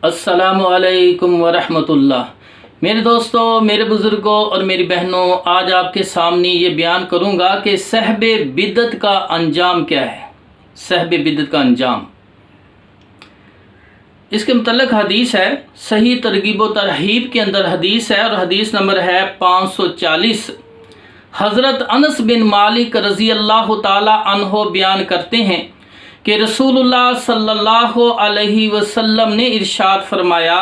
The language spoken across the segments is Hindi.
अस्सलामु अलैकुम वरहमतुल्लाह। मेरे दोस्तों, मेरे बुज़ुर्गों और मेरी बहनों, आज आपके सामने ये बयान करूँगा कि सहब बिदअत का अंजाम क्या है। सहब बिदअत का अंजाम, इसके मुतल्लिक़ हदीस है, सही तरगीब व तरहीब के अंदर हदीस है और हदीस नंबर है 540। हज़रत अनस बिन मालिक रज़ी अल्लाह ताला अन्हो बयान करते हैं कि रसूलुल्लाह सल्लल्लाहु अलैहि वसल्लम ने इरशाद फरमाया,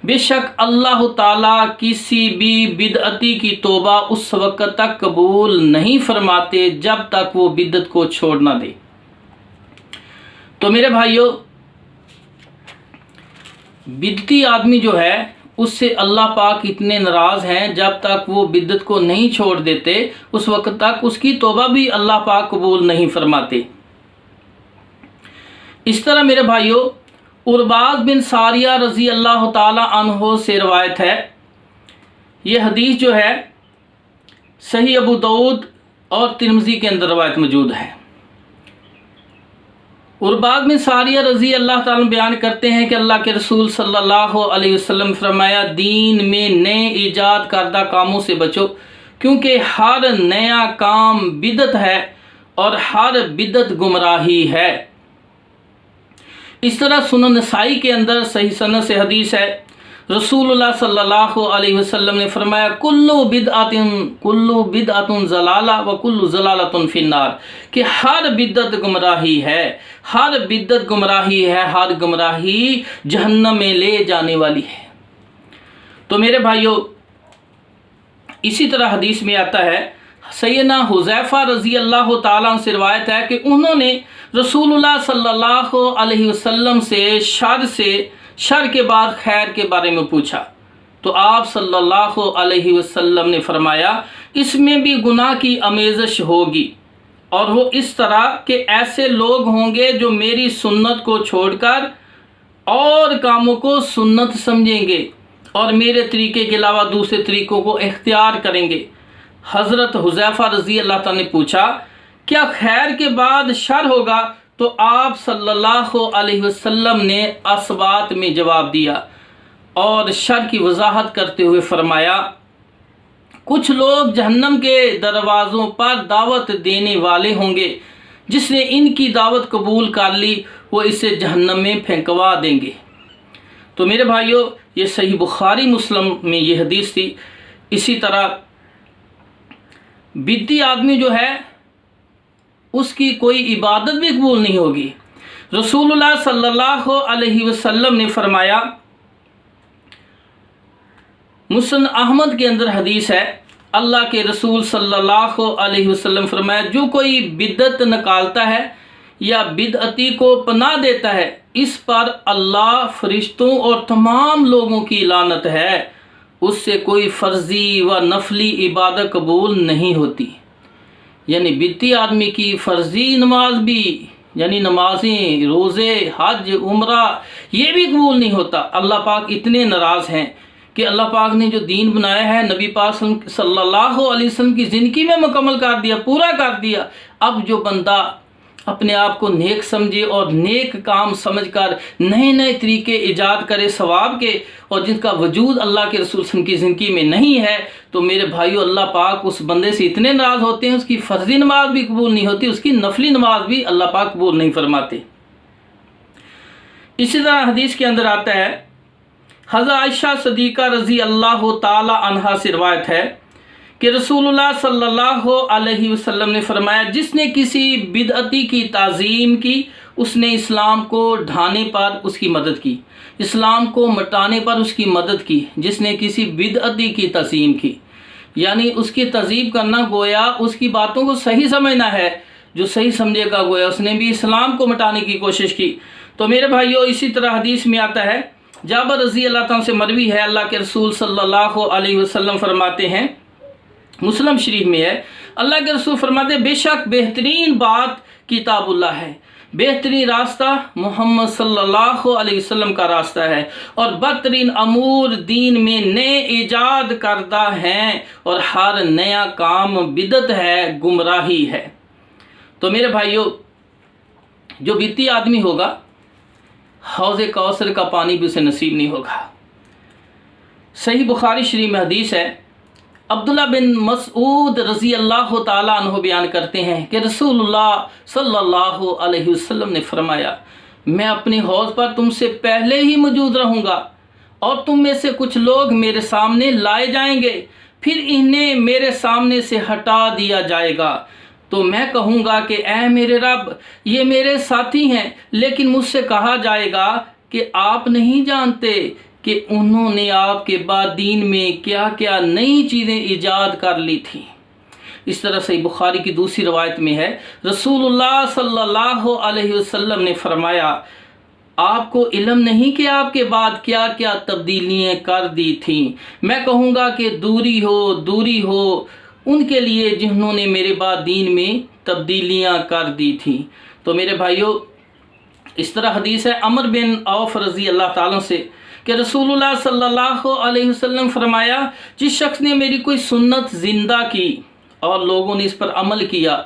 बेशक अल्लाह ताला किसी भी बिदअती की तौबा उस वक़्त तक कबूल नहीं फरमाते जब तक वो बिदअत को छोड़ ना दे। तो मेरे भाइयों, बिदअती आदमी जो है उससे अल्लाह पाक इतने नाराज़ हैं, जब तक वो बिदअत को नहीं छोड़ देते उस वक़्त तक उसकी तौबा भी अल्लाह पाक कबूल नहीं फरमाते। इस तरह मेरे भाइयों, उरबाज़ बिन सारिया रज़ी अल्लाह ताला अन्हो से रवायत है। ये हदीस जो है सही अबू दाऊद और तिरमिज़ी के अंदर रवायत मौजूद है। उरबाज़ बिन सारिया रज़ी अल्लाह ताला बयान करते हैं कि अल्लाह के रसूल सल्लल्लाहु अलैहि वसल्लम फरमाया, दीन में नए ईजाद करदा कामों से बचो, क्योंकि हर नया काम बिदअत है और हर बिदअत गुमराही है। इस तरह सुनन नसाई के अंदर सही सनद से हदीस है, रसूलुल्लाह सल्लल्लाहु अलैहि वसल्लम ने फरमाया, कुल्लु बिदअतुन ज़लाला व कुल्लु ज़लालतुन फिन्नार, कि हर बिदअत गुमराही है, हर बिदअत गुमराही है, हर गुमराही जहन्नम में ले जाने वाली है। तो मेरे भाइयों, इसी तरह हदीस में आता है, सैयदना हुज़ैफ़ा रज़ी अल्लाह ताला से रिवायत है कि उन्होंने रसूलुल्लाह सल्लल्लाहु अलैहि वसल्लम से शर के बाद खैर के बारे में पूछा, तो आप सल्लल्लाहु अलैहि वसल्लम ने फरमाया, इसमें भी गुनाह की आमेज़श होगी और वो इस तरह के ऐसे लोग होंगे जो मेरी सुन्नत को छोड़कर और कामों को सुन्नत समझेंगे और मेरे तरीके के अलावा दूसरे तरीक़ों को इख्तियार करेंगे। हज़रत हुज़ैफ़ा रज़ी अल्लाह ताला ने पूछा, क्या खैर के बाद शर होगा? तो आप सल्लल्लाहु अलैहि वसल्लम ने असबात में जवाब दिया और शर की वजाहत करते हुए फरमाया, कुछ लोग जहन्नम के दरवाज़ों पर दावत देने वाले होंगे, जिसने इनकी दावत कबूल कर ली वो इसे जहन्नम में फेंकवा देंगे। तो मेरे भाइयों, ये सही बुखारी मुस्लिम में ये हदीस थी। इसी तरह बिदअती आदमी जो है उसकी कोई इबादत भी कबूल नहीं होगी। रसूलुल्लाह सल्लल्लाहु अलैहि वसल्लम ने फरमाया, मुस्नद अहमद के अंदर हदीस है, अल्लाह के रसूल सल्लल्लाहु अलैहि वसल्लम फरमाया, जो कोई बिदअत निकालता है या बिदअती को पनाह देता है, इस पर अल्लाह, फरिश्तों और तमाम लोगों की लानत है, उससे कोई फ़र्ज़ी व नफली इबादत कबूल नहीं होती। यानी बिदअती आदमी की फ़र्ज़ी नमाज भी, यानी नमाजें, रोज़े, हज, उम्रा, ये भी कबूल नहीं होता। अल्लाह पाक इतने नाराज़ हैं कि अल्लाह पाक ने जो दीन बनाया है नबी पाक सल्लल्लाहु अलैहि वसल्लम की ज़िंदगी में मुकम्मल कर दिया, पूरा कर दिया। अब जो बंदा अपने आप को नेक समझे और नेक काम समझकर नए नए तरीके ईजाद करे सवाब के, और जिनका वजूद अल्लाह के रसूल की ज़िंदगी में नहीं है, तो मेरे भाइयों, अल्लाह पाक उस बंदे से इतने नाराज़ होते हैं, उसकी फ़र्ज़ी नमाज भी कबूल नहीं होती, उसकी नफली नमाज भी अल्लाह पाक कबूल नहीं फरमाते। इसी तरह हदीस के अंदर आता है, हज़रत आयशा सदीक़ा रज़ी अल्लाह ताला अन्हा से रिवायत है कि रसूलुल्लाह सल्लल्लाहु अलैहि वसल्लम ने फरमाया, जिसने किसी बिदअती की ताज़ीम की, उसने इस्लाम को ढाने पर उसकी मदद की, इस्लाम को मिटाने पर उसकी मदद की। जिसने किसी बिदअती की ताज़ीम की, यानी उसकी तज़ीब करना, गोया उसकी बातों को सही समझना है, जो सही समझेगा गोया उसने भी इस्लाम को मिटाने की कोशिश की। तो मेरे भाइयों, इसी तरह हदीस में आता है, जाबर रज़ी अल्लाह ताला से मरवी है, अल्लाह के रसूल सल्लल्लाहु अलैहि वसल्लम फरमाते हैं, मुस्लिम शरीफ में है, अल्लाह के रसूल फरमाते, बेशक बेहतरीन बात किताबुल्लाह है, बेहतरीन रास्ता मोहम्मद सल्लल्लाहु अलैहि वसल्लम का रास्ता है, और बदतरीन अमूर दीन में नए ईजाद करदा हैं, और हर नया काम बिदअत है, गुमराही है। तो मेरे भाइयों, जो बिदअती आदमी होगा हौज़ कौसर का पानी भी उसे नसीब नहीं होगा। सही बुखारी शरीफ में हदीस है, अब्दुल्ला बिन मसऊद रज़ी अल्लाह ताला अन्हु बयान करते हैं कि रसूलुल्लाह सल्लल्लाहु अलैहि वसल्लम ने फरमाया, मैं अपने हौज़ पर तुमसे पहले ही मौजूद रहूँगा और तुम में से कुछ लोग मेरे सामने लाए जाएंगे, फिर इन्हें मेरे सामने से हटा दिया जाएगा। तो मैं कहूँगा कि ऐ मेरे रब, ये मेरे साथी हैं, लेकिन मुझसे कहा जाएगा कि आप नहीं जानते कि उन्होंने आपके बाद दीन में क्या क्या नई चीज़ें ईजाद कर ली थी। इस तरह से बुखारी की दूसरी रवायत में है, रसूलुल्लाह सल्लल्लाहु अलैहि वसल्लम ने फरमाया, आपको इल्म नहीं कि आपके बाद क्या क्या तब्दीलियाँ कर दी थी। मैं कहूँगा कि दूरी हो उनके लिए जिन्होंने मेरे बाद दीन में तब्दीलियाँ कर दी थी। तो मेरे भाइयों, इस तरह हदीस है अमर बिन औफ रज़ी अल्लाह ताला से कि रसूलुल्लाह सल्लल्लाहु अलैहि वसल्लम फरमाया, जिस शख्स ने मेरी कोई सुन्नत ज़िंदा की और लोगों ने इस पर अमल किया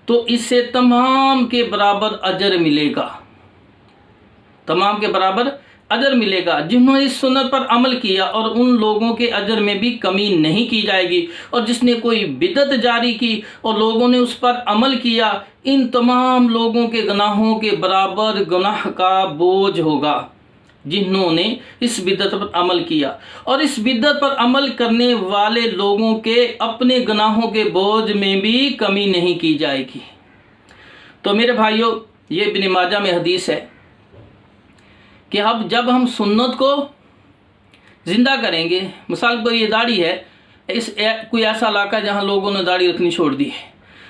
तो इससे तमाम के बराबर अजर मिलेगा, तमाम के बराबर अजर मिलेगा। जिन्होंने इस सुन्नत पर अमल किया और उन लोगों के अजर में भी कमी नहीं की जाएगी। और जिसने कोई बिदअत जारी की और लोगों ने उस पर अमल किया, इन तमाम लोगों के गुनाहों के बराबर गुनाह का बोझ होगा जिन्होंने इस बिदअत पर अमल किया। और इस बिदअत पर अमल करने वाले लोगों के अपने गुनाहों के बोझ में भी कमी नहीं की जाएगी। तो मेरे भाइयों, ये इब्न माजा में हदीस है कि अब जब हम सुन्नत को ज़िंदा करेंगे, मिसाल पर ये दाढ़ी है, कोई ऐसा इलाका है जहाँ लोगों ने दाढ़ी रखनी छोड़ दी है।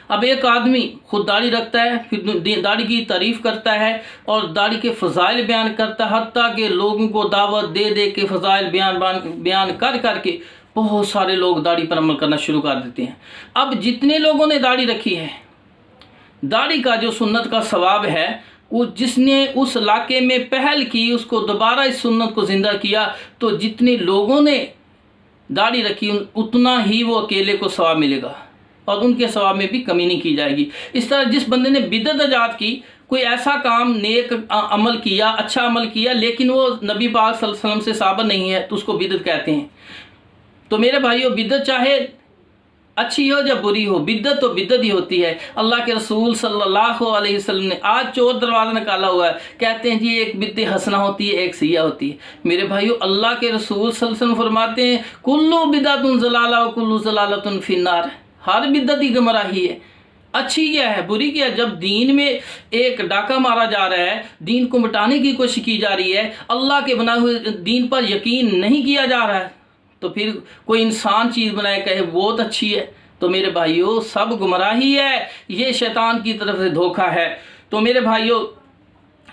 अब एक आदमी खुद दाढ़ी रखता है, फिर दाढ़ी की तारीफ़ करता है और दाढ़ी के फ़ज़ाइल बयान करता है, हत्ता कि लोगों को दावत दे दे के फ़ज़ाइल बयान कर करके बहुत सारे लोग दाढ़ी पर अमल करना शुरू कर देते हैं। अब जितने लोगों ने दाढ़ी रखी है, दाढ़ी का जो सुन्नत का सवाब है, वो जिसने उस इलाके में पहल की, उसको दोबारा इस सुन्नत को ज़िंदा किया, तो जितने लोगों ने दाढ़ी रखी उतना ही वो अकेले को सवाब मिलेगा और उनके सवाब में भी कमी नहीं की जाएगी। इस तरह जिस बंदे ने बिदअत ईजाद की, कोई ऐसा काम नेक अमल किया, अच्छा अमल किया, लेकिन वो नबी पाक सल्लल्लाहु अलैहि वसल्लम से साबित नहीं है, तो उसको बिदअत कहते हैं। तो मेरे भाइयों, बिदअत चाहे अच्छी हो या बुरी हो, बिदअत तो बिदअत ही होती है। अल्लाह के रसूल सल्लल्लाहु अलैहि वसल्लम ने आज चोर दरवाज़ा निकाला हुआ है, कहते हैं जी एक बिदअत हसना होती है, एक सैया होती है। मेरे भाइयों, अल्लाह के रसूल सल्लल्लाहु अलैहि वसल्लम फरमाते हैं, कुल्लु बिदअतुन ज़लाला व कुल्लु ज़लालतुन फिन्नार, हर बिदअत ही गुमराही है। अच्छी क्या है, बुरी क्या है? जब दीन में एक डाका मारा जा रहा है, दीन को मिटाने की कोशिश की जा रही है, अल्लाह के बनाए हुए दीन पर यकीन नहीं किया जा रहा है, तो फिर कोई इंसान चीज़ बनाए कहे बहुत अच्छी है, तो मेरे भाइयों सब गुमराही है, ये शैतान की तरफ से धोखा है। तो मेरे भाइयों,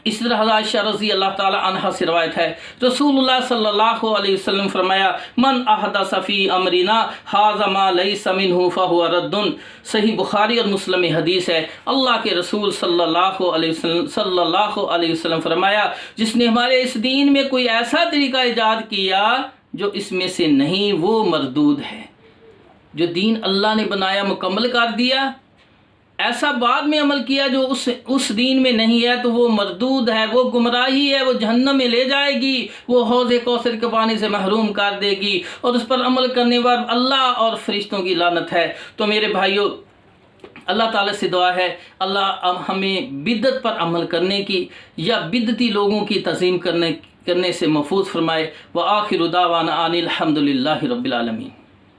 इस तरह हज़रत आयशा रज़ी अल्लाह ताला अन्हा से रवायत है, रसूलुल्लाह सल्लल्लाहु अलैहि वसल्लम फरमाया, मन अहदस फ़ी अमरिना हाज़ा मा लैसा मिन्हु फ़हुव रद्दुन। सही बुखारी और मुस्लिम में हदीस है, अल्लाह के रसूल सल्लल्लाहु अलैहि वसल्लम फरमाया, जिसने हमारे इस दीन में कोई ऐसा तरीका ईजाद किया जो इसमें से नहीं, वो मरदूद है। जो दीन अल्लाह ने बनाया मुकम्मल कर दिया, ऐसा बाद में अमल किया जो उस दीन में नहीं है, तो वो मरदूद है, वो गुमराही है, वो जहन्नम में ले जाएगी, वो हौज़े कौसर के पानी से महरूम कर देगी और उस पर अमल करने वाले अल्लाह और फरिश्तों की लानत है। तो मेरे भाइयों, अल्लाह ताला से दुआ है, अल्लाह हमें बिदअत पर अमल करने की या बिदअती लोगों की तज़ीम करने से महफूज फरमाए। व आखिरु दावाना अनिल हम्दुलिल्लाहि रब्बिल आलमीन।